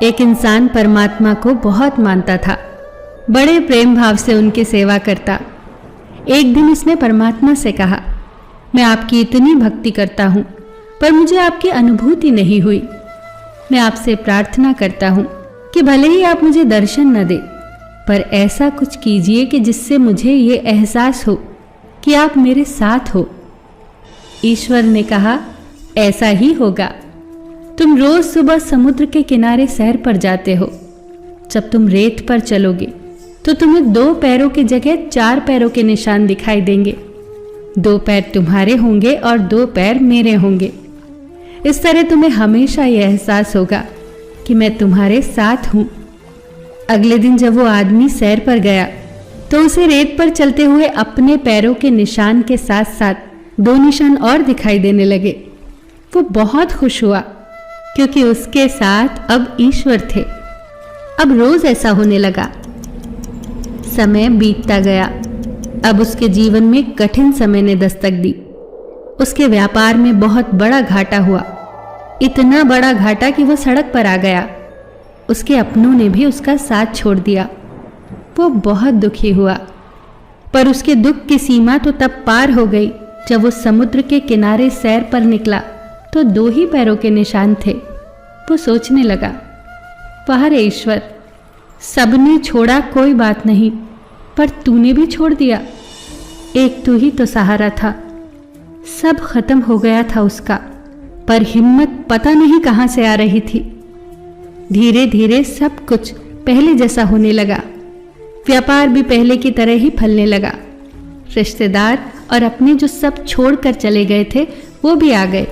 एक इंसान परमात्मा को बहुत मानता था, बड़े प्रेम भाव से उनकी सेवा करता। एक दिन उसने परमात्मा से कहा, मैं आपकी इतनी भक्ति करता हूँ पर मुझे आपकी अनुभूति नहीं हुई। मैं आपसे प्रार्थना करता हूँ कि भले ही आप मुझे दर्शन न दे, पर ऐसा कुछ कीजिए कि जिससे मुझे ये एहसास हो कि आप मेरे साथ हो। ईश्वर ने कहा, ऐसा ही होगा। तुम रोज सुबह समुद्र के किनारे सैर पर जाते हो। जब तुम रेत पर चलोगे तो तुम्हें 2 पैरों की जगह 4 पैरों के निशान दिखाई देंगे। 2 पैर तुम्हारे होंगे और 2 पैर मेरे होंगे। इस तरह तुम्हें हमेशा यह एहसास होगा कि मैं तुम्हारे साथ हूं। अगले दिन जब वो आदमी सैर पर गया तो उसे रेत पर चलते हुए अपने पैरों के निशान के साथ साथ 2 निशान और दिखाई देने लगे। वो बहुत खुश हुआ क्योंकि उसके साथ अब ईश्वर थे। अब रोज ऐसा होने लगा। समय बीतता गया। अब उसके जीवन में कठिन समय ने दस्तक दी। उसके व्यापार में बहुत बड़ा घाटा हुआ, इतना बड़ा घाटा कि वो सड़क पर आ गया। उसके अपनों ने भी उसका साथ छोड़ दिया। वो बहुत दुखी हुआ, पर उसके दुख की सीमा तो तब पार हो गई जब वो समुद्र के किनारे सैर पर निकला तो 2 ही पैरों के निशान थे। वो सोचने लगा, वाह रे ईश्वर, सबने छोड़ा कोई बात नहीं, पर तूने भी छोड़ दिया। एक तू ही तो सहारा था। सब खत्म हो गया था उसका, पर हिम्मत पता नहीं कहां से आ रही थी। धीरे धीरे सब कुछ पहले जैसा होने लगा। व्यापार भी पहले की तरह ही फलने लगा। रिश्तेदार और अपने जो सब छोड़कर चले गए थे वो भी आ गए।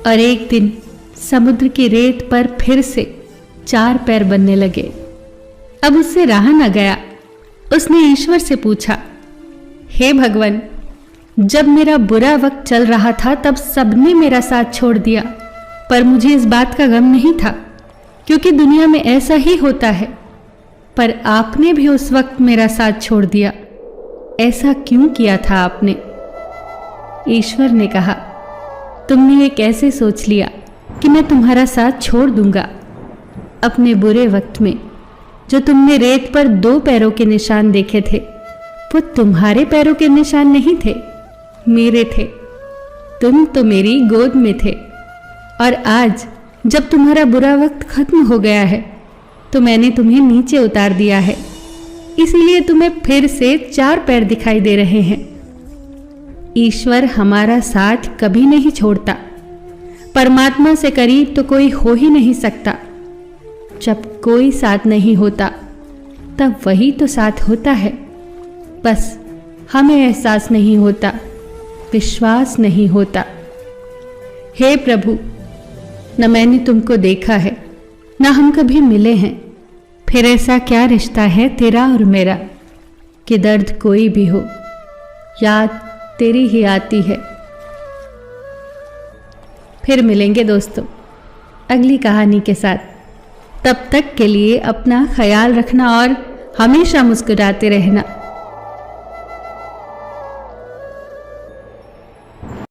और एक दिन समुद्र की रेत पर फिर से 4 पैर बनने लगे। अब उससे रहा न गया। उसने ईश्वर से पूछा, हे भगवान, जब मेरा बुरा वक्त चल रहा था तब सबने मेरा साथ छोड़ दिया, पर मुझे इस बात का गम नहीं था क्योंकि दुनिया में ऐसा ही होता है। पर आपने भी उस वक्त मेरा साथ छोड़ दिया। ऐसा क्यों किया था आपने? ईश्वर ने कहा, तुमने ये कैसे सोच लिया कि मैं तुम्हारा साथ छोड़ दूंगा? अपने बुरे वक्त में जो तुमने रेत पर 2 पैरों के निशान देखे थे वो तुम्हारे पैरों के निशान नहीं थे, मेरे थे। तुम तो मेरी गोद में थे। और आज जब तुम्हारा बुरा वक्त खत्म हो गया है तो मैंने तुम्हें नीचे उतार दिया है, इसीलिए तुम्हें फिर से 4 पैर दिखाई दे रहे हैं। ईश्वर हमारा साथ कभी नहीं छोड़ता। परमात्मा से करीब तो कोई हो ही नहीं सकता। जब कोई साथ नहीं होता तब वही तो साथ होता है। बस हमें एहसास नहीं होता, विश्वास नहीं होता। हे प्रभु, न मैंने तुमको देखा है, न हम कभी मिले हैं, फिर ऐसा क्या रिश्ता है तेरा और मेरा कि दर्द कोई भी हो याद तेरी ही आती है। फिर मिलेंगे दोस्तों अगली कहानी के साथ। तब तक के लिए अपना ख्याल रखना और हमेशा मुस्कुराते रहना।